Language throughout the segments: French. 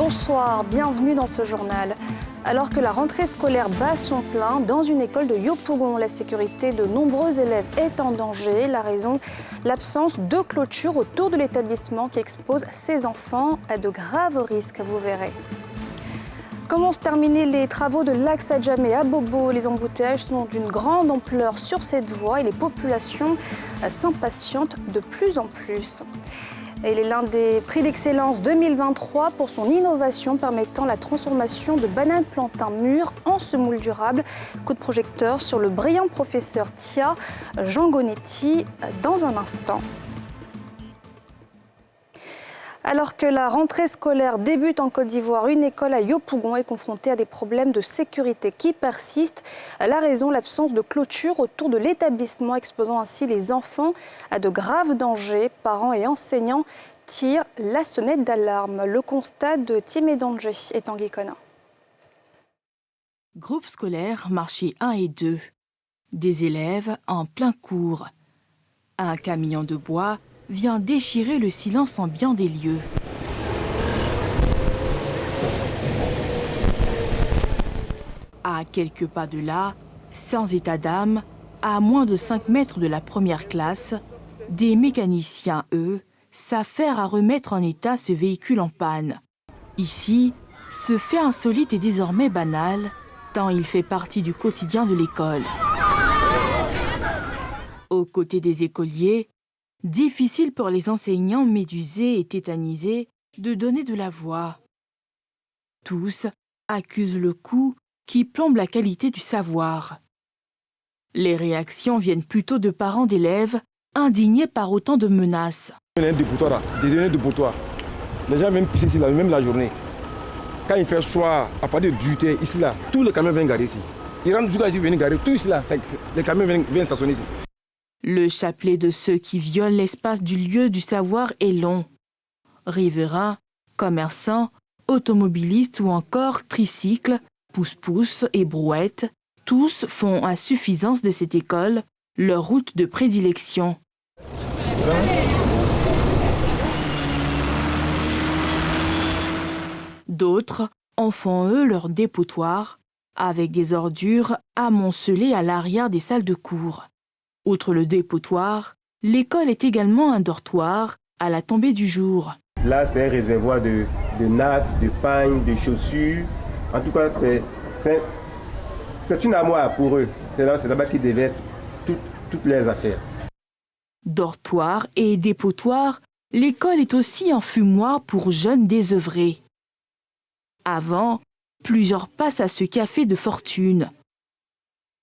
Bonsoir, bienvenue dans ce journal. Alors que la rentrée scolaire bat son plein, dans une école de Yopougon, la sécurité de nombreux élèves est en danger. La raison, l'absence de clôture autour de l'établissement qui expose ces enfants à de graves risques, vous verrez. Comment se terminer les travaux de l'axe Adjamé à Bobo? Les embouteillages sont d'une grande ampleur sur cette voie et les populations s'impatientent de plus en plus. Il est l'un des prix d'excellence 2023 pour son innovation permettant la transformation de bananes plantain mûres en semoule durable. Coup de projecteur sur le brillant professeur Tia Jean Gonetti dans un instant. Alors que la rentrée scolaire débute en Côte d'Ivoire, une école à Yopougon est confrontée à des problèmes de sécurité qui persistent. La raison, l'absence de clôture autour de l'établissement, exposant ainsi les enfants à de graves dangers. Parents et enseignants tirent la sonnette d'alarme. Le constat de Timé Danger est en Guécona. Groupe scolaire, marché 1 et 2. Des élèves en plein cours. Un camion de bois vient déchirer le silence ambiant des lieux. À quelques pas de là, sans état d'âme, à moins de 5 mètres de la première classe, des mécaniciens, eux, s'affairent à remettre en état ce véhicule en panne. Ici, ce fait insolite est désormais banal, tant il fait partie du quotidien de l'école. Aux côtés des écoliers, difficile pour les enseignants médusés et tétanisés de donner de la voix. Tous accusent le coup qui plombe la qualité du savoir. Les réactions viennent plutôt de parents d'élèves indignés par autant de menaces. Des données de dépotoir. Les gens viennent pisser ici, même la journée. Quand il fait soir, à partir de 18h, ici, là, tous les camions viennent garer ici. Ils rentrent jusqu'à ici, viennent garer, tout ici, là, les camions viennent stationner ici. Le chapelet de ceux qui violent l'espace du lieu du savoir est long. Riverains, commerçants, automobilistes ou encore tricycles, pousse-pousse et brouettes, tous font à suffisance de cette école leur route de prédilection. D'autres en font eux leur dépotoir, avec des ordures amoncelées à l'arrière des salles de cours. Outre le dépotoir, l'école est également un dortoir à la tombée du jour. Là, c'est un réservoir de nattes, de pagnes, de chaussures. En tout cas, c'est une armoire pour eux. C'est là-bas qu'ils déversent toutes leurs affaires. Dortoir et dépotoir, l'école est aussi un fumoir pour jeunes désœuvrés. Avant, plusieurs passent à ce café de fortune.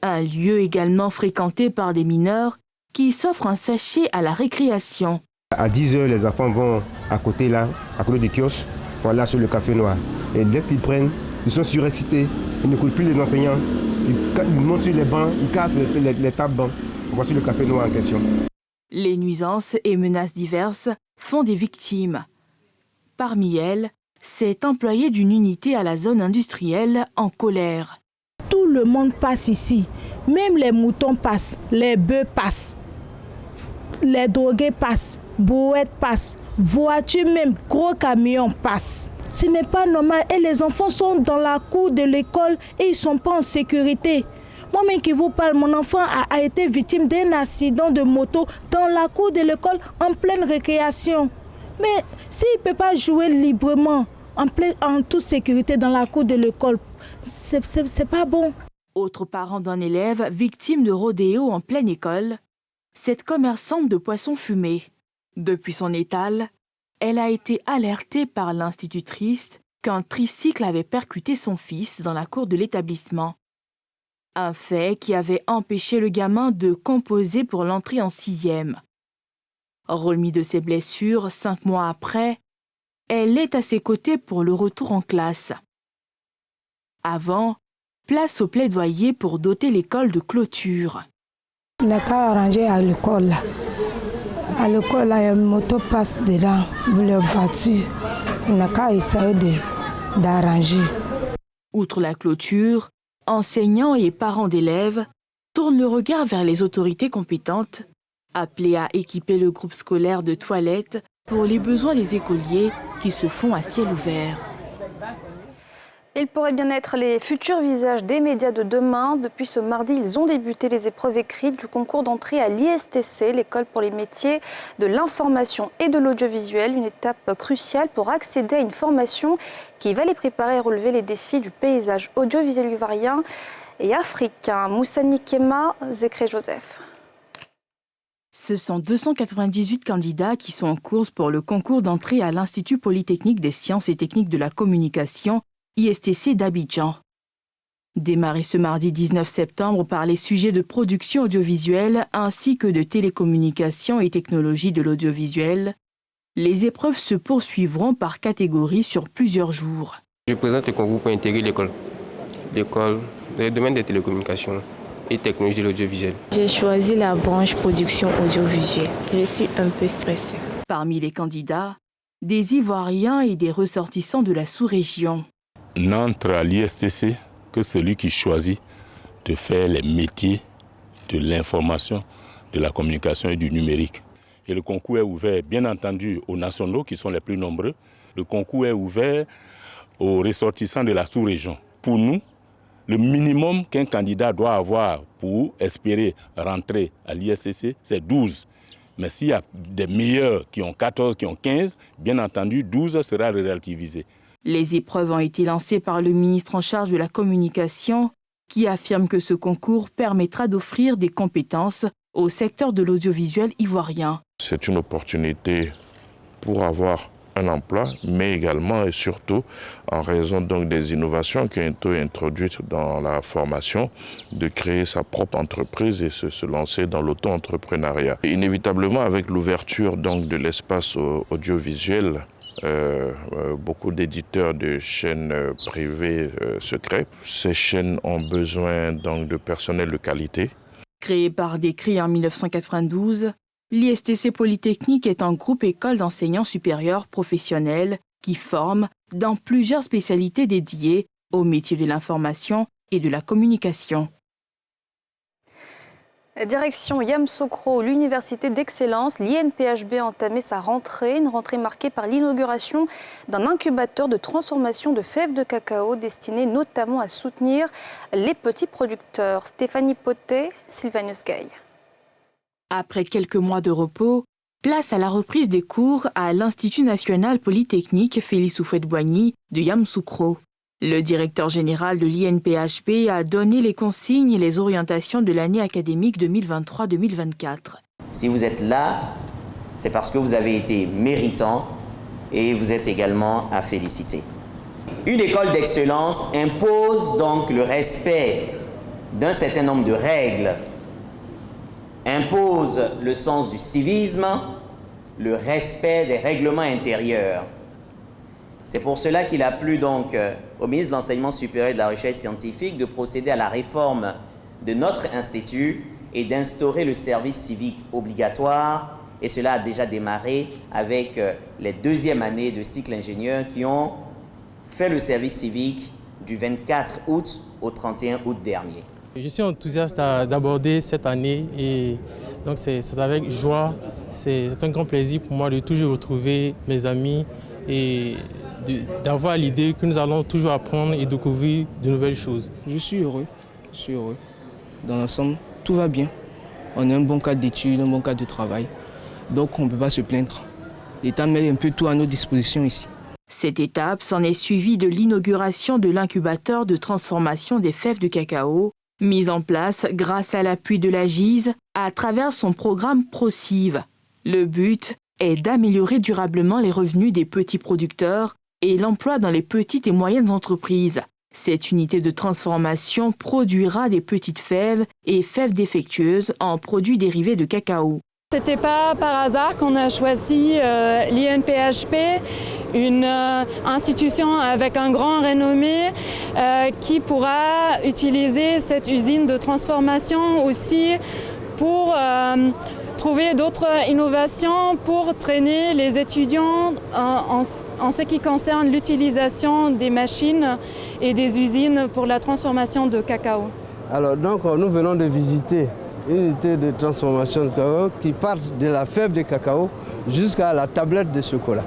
Un lieu également fréquenté par des mineurs qui s'offrent un sachet à la récréation. À 10h, les enfants vont à côté du kiosque, voilà, sur le café noir. Et dès qu'ils prennent, ils sont surexcités, ils n'écoutent plus les enseignants, ils montent sur les bancs, ils cassent les tables bancs. Voici le café noir en question. Les nuisances et menaces diverses font des victimes. Parmi elles, cet employé d'une unité à la zone industrielle en colère. Tout le monde passe ici. Même les moutons passent, les bœufs passent, les drogués passent, brouettes passent, voitures même, gros camions passent. Ce n'est pas normal et les enfants sont dans la cour de l'école et ils ne sont pas en sécurité. Moi-même qui vous parle, mon enfant a été victime d'un accident de moto dans la cour de l'école en pleine récréation. Mais s'il ne peut pas jouer librement, en toute sécurité dans la cour de l'école, c'est pas bon. Autre parent d'un élève victime de rodéo en pleine école, cette commerçante de poissons fumés. Depuis son étal, elle a été alertée par l'institutrice qu'un tricycle avait percuté son fils dans la cour de l'établissement. Un fait qui avait empêché le gamin de composer pour l'entrée en 6e. Remis de ses blessures 5 mois après, elle est à ses côtés pour le retour en classe. Avant, place au plaidoyer pour doter l'école de clôture. On n'a qu'à arranger à l'école là. À l'école là, une moto passe dedans, les voitures. On n'a qu'à essayer d'arranger. Outre la clôture, enseignants et parents d'élèves tournent le regard vers les autorités compétentes, appelées à équiper le groupe scolaire de toilettes pour les besoins des écoliers qui se font à ciel ouvert. Ils pourraient bien être les futurs visages des médias de demain. Depuis ce mardi, ils ont débuté les épreuves écrites du concours d'entrée à l'ISTC, l'école pour les métiers de l'information et de l'audiovisuel. Une étape cruciale pour accéder à une formation qui va les préparer à relever les défis du paysage audiovisuel ivoirien et africain. Moussani Kema, Zécré Joseph. Ce sont 298 candidats qui sont en course pour le concours d'entrée à l'Institut Polytechnique des Sciences et Techniques de la Communication, ISTC d'Abidjan. Démarré ce mardi 19 septembre par les sujets de production audiovisuelle ainsi que de télécommunications et technologies de l'audiovisuel, les épreuves se poursuivront par catégorie sur plusieurs jours. Je présente le concours pour intégrer l'école dans le domaine des télécommunications et technologies de l'audiovisuel. J'ai choisi la branche production audiovisuelle. Je suis un peu stressée. Parmi les candidats, des Ivoiriens et des ressortissants de la sous-région. N'entre à l'ISTC que celui qui choisit de faire les métiers de l'information, de la communication et du numérique. Et le concours est ouvert, bien entendu, aux nationaux qui sont les plus nombreux. Le concours est ouvert aux ressortissants de la sous-région. Pour nous, le minimum qu'un candidat doit avoir pour espérer rentrer à l'ISTC, c'est 12. Mais s'il y a des meilleurs qui ont 14, qui ont 15, bien entendu, 12 sera relativisé. Les épreuves ont été lancées par le ministre en charge de la communication, qui affirme que ce concours permettra d'offrir des compétences au secteur de l'audiovisuel ivoirien. C'est une opportunité pour avoir un emploi, mais également et surtout en raison donc des innovations qui ont été introduites dans la formation, de créer sa propre entreprise et se lancer dans l'auto-entrepreneuriat. Inévitablement, avec l'ouverture donc de l'espace audiovisuel, beaucoup d'éditeurs de chaînes privées se créent. Ces chaînes ont besoin donc de personnel de qualité. Créé par décret en 1992, l'ISTC Polytechnique est un groupe école d'enseignants supérieurs professionnels qui forme dans plusieurs spécialités dédiées aux métiers de l'information et de la communication. Direction Yamoussoukro, l'université d'excellence, l'INPHB a entamé sa rentrée, une rentrée marquée par l'inauguration d'un incubateur de transformation de fèves de cacao destiné notamment à soutenir les petits producteurs. Stéphanie Potet, Sylvanus Gay. Après quelques mois de repos, place à la reprise des cours à l'Institut national polytechnique Félix Houphouët-Boigny de Yamoussoukro. Le directeur général de l'INPHB a donné les consignes et les orientations de l'année académique 2023-2024. Si vous êtes là, c'est parce que vous avez été méritant et vous êtes également à féliciter. Une école d'excellence impose donc le respect d'un certain nombre de règles, impose le sens du civisme, le respect des règlements intérieurs. C'est pour cela qu'il a plu donc au ministre de l'Enseignement supérieur et de la Recherche scientifique de procéder à la réforme de notre institut et d'instaurer le service civique obligatoire. Et cela a déjà démarré avec les deuxièmes années de cycle ingénieur qui ont fait le service civique du 24 août au 31 août dernier. Je suis enthousiaste d'aborder cette année et donc c'est avec joie, c'est un grand plaisir pour moi de toujours retrouver mes amis et d'avoir l'idée que nous allons toujours apprendre et découvrir de nouvelles choses. Je suis heureux. Dans l'ensemble, tout va bien. On a un bon cadre d'études, un bon cadre de travail. Donc on ne peut pas se plaindre. L'État met un peu tout à notre disposition ici. Cette étape s'en est suivie de l'inauguration de l'incubateur de transformation des fèves de cacao, mise en place grâce à l'appui de la GIZ à travers son programme ProCiv. Le but est d'améliorer durablement les revenus des petits producteurs et l'emploi dans les petites et moyennes entreprises. Cette unité de transformation produira des petites fèves et fèves défectueuses en produits dérivés de cacao. Ce n'était pas par hasard qu'on a choisi l'INPHB, une institution avec un grand renommé qui pourra utiliser cette usine de transformation aussi pour trouver d'autres innovations pour traîner les étudiants en ce qui concerne l'utilisation des machines et des usines pour la transformation de cacao. Alors donc nous venons de visiter une unité de transformation de cacao qui part de la fève de cacao jusqu'à la tablette de chocolat.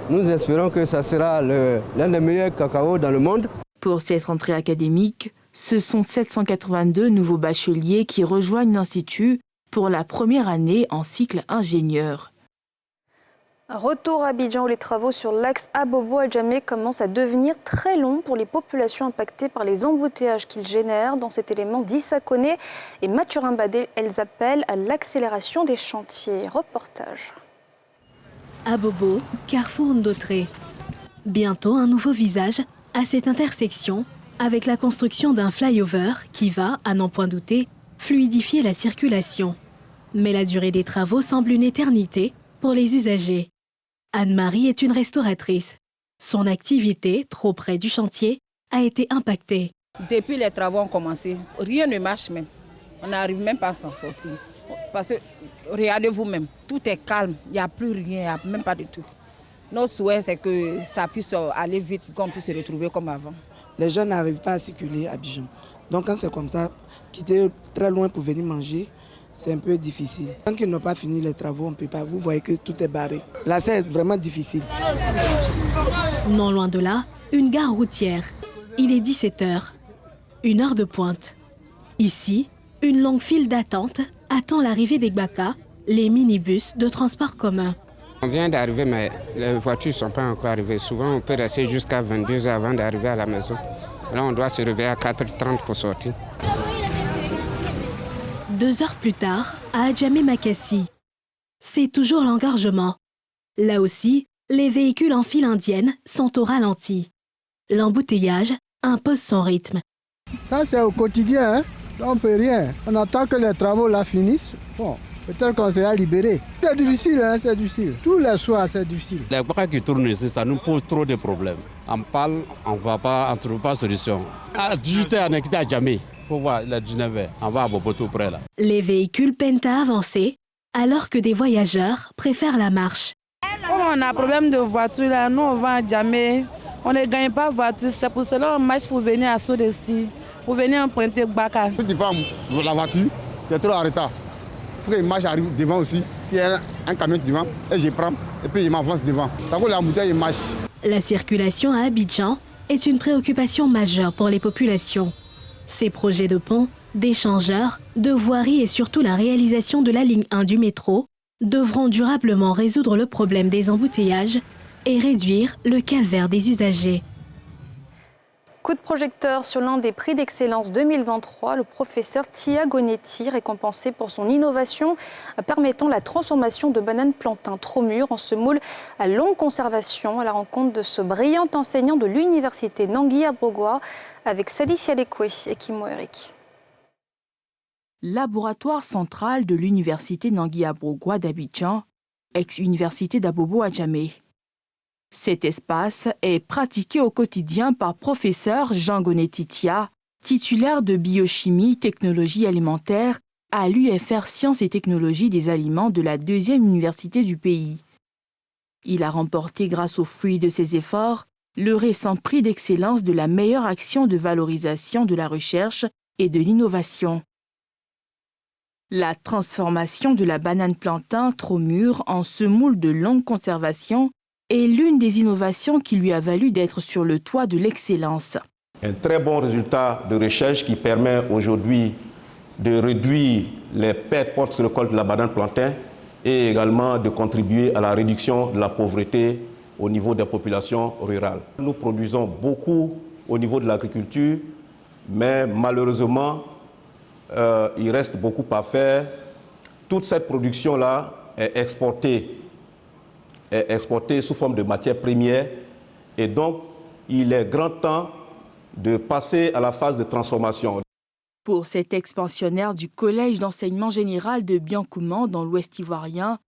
Nous espérons que ça sera l'un des meilleurs cacao dans le monde. Pour cette rentrée académique, ce sont 782 nouveaux bacheliers qui rejoignent l'Institut pour la première année en cycle ingénieur. Retour à Abidjan où les travaux sur l'axe Abobo-Adjamé commencent à devenir très longs pour les populations impactées par les embouteillages qu'ils génèrent. Dans cet élément, Dissa Koné et Mathurin Badé, elles appellent à l'accélération des chantiers. Reportage. Abobo, carrefour Ndotré. Bientôt un nouveau visage à cette intersection avec la construction d'un flyover qui va, à n'en point douter, fluidifier la circulation. Mais la durée des travaux semble une éternité pour les usagers. Anne-Marie est une restauratrice. Son activité, trop près du chantier, a été impactée. Depuis les travaux ont commencé, rien ne marche même. On n'arrive même pas à s'en sortir. Parce que, regardez vous-même, tout est calme, il n'y a plus rien, il n'y a même pas de tout. Notre souhait, c'est que ça puisse aller vite, qu'on puisse se retrouver comme avant. Les gens n'arrivent pas à circuler à Abidjan. Donc quand c'est comme ça, quitter très loin pour venir manger, c'est un peu difficile. Tant qu'ils n'ont pas fini les travaux, on ne peut pas. Vous voyez que tout est barré. Là, c'est vraiment difficile. Non loin de là, une gare routière. Il est 17h. Une heure de pointe. Ici, une longue file d'attente attend l'arrivée des Gbaka, les minibus de transport commun. On vient d'arriver, mais les voitures ne sont pas encore arrivées. Souvent, on peut rester jusqu'à 22h avant d'arriver à la maison. Là, on doit se réveiller à 4h30 pour sortir. 2 heures plus tard, à Adjamé-Makassi. C'est toujours l'engorgement. Là aussi, les véhicules en file indienne sont au ralenti. L'embouteillage impose son rythme. Ça, c'est au quotidien, hein? On ne peut rien. On attend que les travaux là finissent. Bon, peut-être qu'on sera libéré. C'est difficile, hein? C'est difficile. Tous les soirs, c'est difficile. Les bras qui tournent ici, ça nous pose trop de problèmes. On parle, on ne trouve pas de solution. À 18h, on est quitté à Adjamé. Il faut voir, il est 19h. On va à Bobo tout près là. Les véhicules peinent à avancer, alors que des voyageurs préfèrent la marche. Comme on a un problème de voiture là, nous on va à Adjamé. On ne gagne pas voiture, c'est pour cela qu'on marche pour venir à Sodesti, pour venir emprunter Gbaka. Si tu prends la voiture, tu es trop en retard. Il faut que marche arrive devant aussi. S'il y a un camion devant, et je prends, et puis il m'avance devant. Tant que la bouteille marche. La circulation à Abidjan est une préoccupation majeure pour les populations. Ces projets de ponts, d'échangeurs, de voiries et surtout la réalisation de la ligne 1 du métro devront durablement résoudre le problème des embouteillages et réduire le calvaire des usagers. Coup de projecteur sur l'un des prix d'excellence 2023, le professeur Tia Gonetti, récompensé pour son innovation permettant la transformation de bananes plantain trop mûres en semoule à longue conservation, à la rencontre de ce brillant enseignant de l'université Nangui-Abrogwa avec Salif Yalekwe et Kimo Eric. Laboratoire central de l'université Nangui-Abrogwa d'Abidjan, ex-université d'Abobo-Adjamé. Cet espace est pratiqué au quotidien par professeur Jean Gonetti Tia, titulaire de biochimie, technologie alimentaire à l'UFR Sciences et Technologies des Aliments de la 2e université du pays. Il a remporté, grâce aux fruits de ses efforts, le récent prix d'excellence de la meilleure action de valorisation de la recherche et de l'innovation. La transformation de la banane plantain trop mûre en semoule de longue conservation est l'une des innovations qui lui a valu d'être sur le toit de l'excellence. Un très bon résultat de recherche qui permet aujourd'hui de réduire les pertes post-récolte de la banane plantain et également de contribuer à la réduction de la pauvreté au niveau des populations rurales. Nous produisons beaucoup au niveau de l'agriculture, mais malheureusement, il reste beaucoup à faire. Toute cette production-là est exportée sous forme de matières premières. Et donc, il est grand temps de passer à la phase de transformation. Pour cet ex-pensionnaire du Collège d'enseignement général de Biankouman dans l'Ouest ivoirien,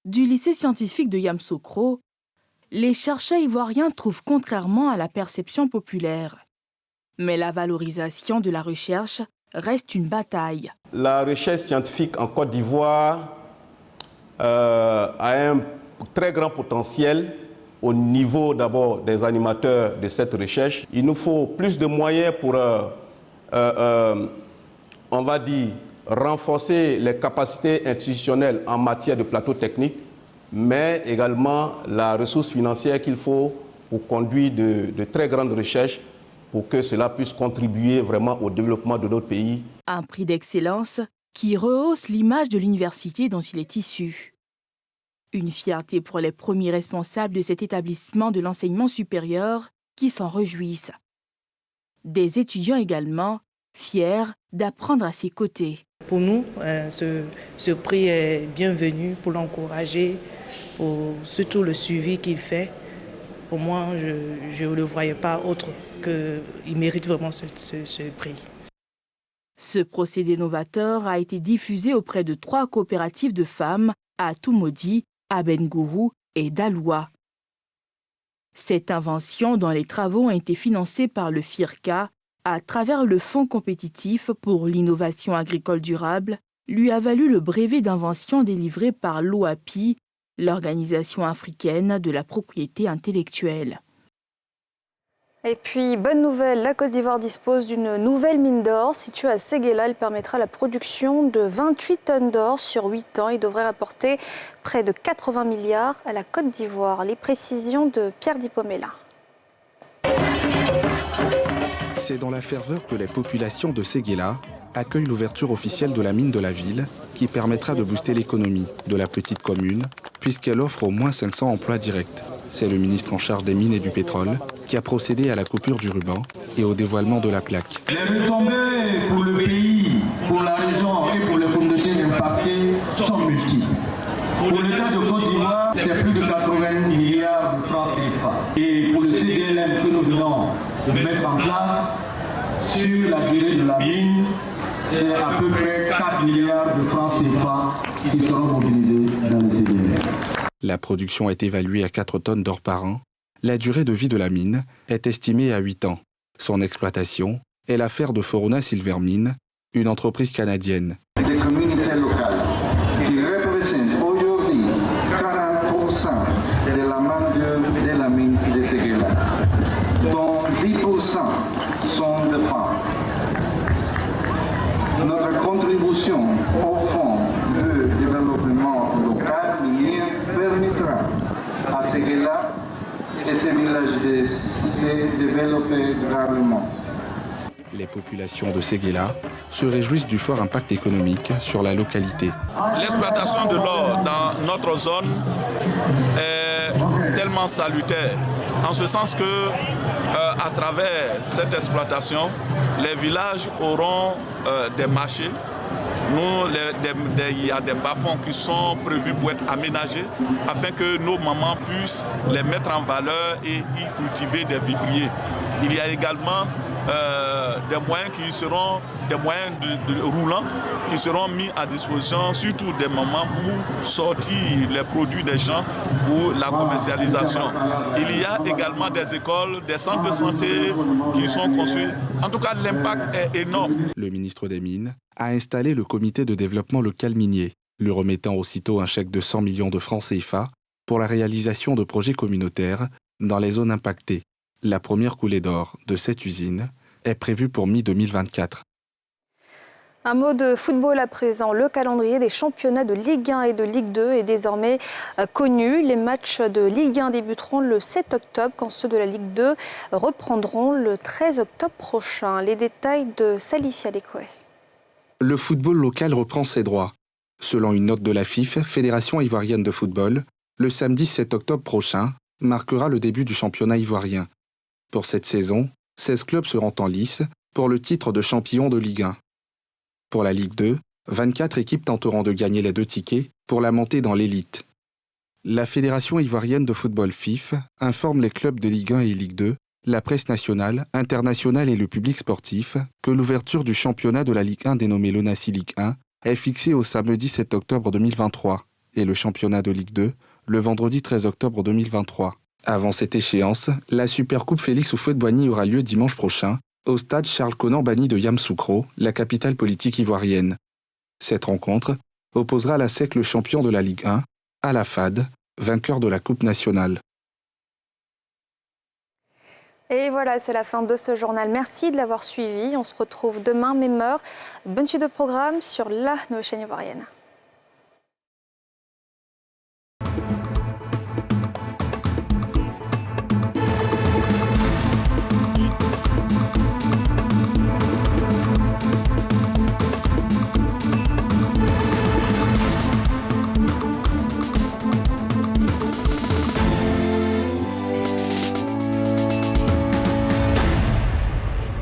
du lycée scientifique de Yamoussoukro, les chercheurs ivoiriens trouvent contrairement à la perception populaire. Mais la valorisation de la recherche reste une bataille. La recherche scientifique en Côte d'Ivoire a un très grand potentiel au niveau d'abord des animateurs de cette recherche. Il nous faut plus de moyens pour, on va dire, renforcer les capacités institutionnelles en matière de plateau technique, mais également la ressource financière qu'il faut pour conduire de très grandes recherches pour que cela puisse contribuer vraiment au développement de notre pays. Un prix d'excellence qui rehausse l'image de l'université dont il est issu. Une fierté pour les premiers responsables de cet établissement de l'enseignement supérieur qui s'en réjouissent. Des étudiants également, fiers d'apprendre à ses côtés. Pour nous, ce prix est bienvenu pour l'encourager, pour surtout le suivi qu'il fait. Pour moi, je ne le voyais pas autre qu'il mérite vraiment ce prix. Ce procédé novateur a été diffusé auprès de 3 coopératives de femmes à Toumodi, à Bengourou et Daloua. Cette invention dont les travaux ont été financés par le FIRCA à travers le Fonds compétitif pour l'innovation agricole durable lui a valu le brevet d'invention délivré par l'OAPI, l'Organisation africaine de la propriété intellectuelle. Et puis, bonne nouvelle, la Côte d'Ivoire dispose d'une nouvelle mine d'or située à Séguéla. Elle permettra la production de 28 tonnes d'or sur 8 ans et devrait rapporter près de 80 milliards à la Côte d'Ivoire. Les précisions de Pierre Dipomella. C'est dans la ferveur que les populations de Séguéla accueillent l'ouverture officielle de la mine de la ville qui permettra de booster l'économie de la petite commune puisqu'elle offre au moins 500 emplois directs. C'est le ministre en charge des mines et du pétrole qui a procédé à la coupure du ruban et au dévoilement de la plaque. Les retombées pour le pays, pour la région et pour les communautés impactées sont multiples. Pour l'État de Côte d'Ivoire, c'est plus de 80 milliards de francs CFA. Et pour le CDLM que nous venons de mettre en place, sur la durée de la mine, c'est à peu près 4 milliards de francs CFA qui seront mobilisés dans le CDLM. La production est évaluée à 4 tonnes d'or par an. La durée de vie de la mine est estimée à 8 ans. Son exploitation est l'affaire de Foruna Silver Mine, une entreprise canadienne. Des communautés locales qui représentent aujourd'hui 40% de la main-d'œuvre de la mine de Séguéla, dont 10% sont des femmes. Notre contribution au fonds de développement local minier permettra à Séguéla et ces villages de se développer durablement. Les populations de Séguéla se réjouissent du fort impact économique sur la localité. L'exploitation de l'or dans notre zone est tellement salutaire, en ce sens que à travers cette exploitation, les villages auront des marchés. Il y a des bas-fonds qui sont prévus pour être aménagés afin que nos mamans puissent les mettre en valeur et y cultiver des vivriers. Il y a également des moyens qui seront des moyens roulants qui seront mis à disposition, surtout des mamans pour sortir les produits des champs pour la commercialisation. Il y a également des écoles, des centres de santé qui sont construits. En tout cas, l'impact est énorme. Le ministre des Mines a installé le comité de développement local minier, lui remettant aussitôt un chèque de 100 millions de francs CFA pour la réalisation de projets communautaires dans les zones impactées. La première coulée d'or de cette usine est prévue pour mi-2024. Un mot de football à présent. Le calendrier des championnats de Ligue 1 et de Ligue 2 est désormais connu. Les matchs de Ligue 1 débuteront le 7 octobre quand ceux de la Ligue 2 reprendront le 13 octobre prochain. Les détails de Salif Yadekoué. Le football local reprend ses droits. Selon une note de la FIF, Fédération ivoirienne de football, le samedi 7 octobre prochain marquera le début du championnat ivoirien. Pour cette saison, 16 clubs seront en lice pour le titre de champion de Ligue 1. Pour la Ligue 2, 24 équipes tenteront de gagner les 2 tickets pour la montée dans l'élite. La Fédération ivoirienne de football FIF informe les clubs de Ligue 1 et Ligue 2, la presse nationale, internationale et le public sportif que l'ouverture du championnat de la Ligue 1 dénommé l'ONACI Ligue 1 est fixée au samedi 7 octobre 2023 et le championnat de Ligue 2 le vendredi 13 octobre 2023. Avant cette échéance, la Supercoupe Félix Houphouët-Boigny aura lieu dimanche prochain au stade Charles-Konan-Banny de Yamoussoukro, la capitale politique ivoirienne. Cette rencontre opposera la SEC le champion de la Ligue 1 à la FAD, vainqueur de la Coupe nationale. Et voilà, c'est la fin de ce journal. Merci de l'avoir suivi. On se retrouve demain, même heure. Bonne suite de programme sur la nouvelle chaîne ivoirienne.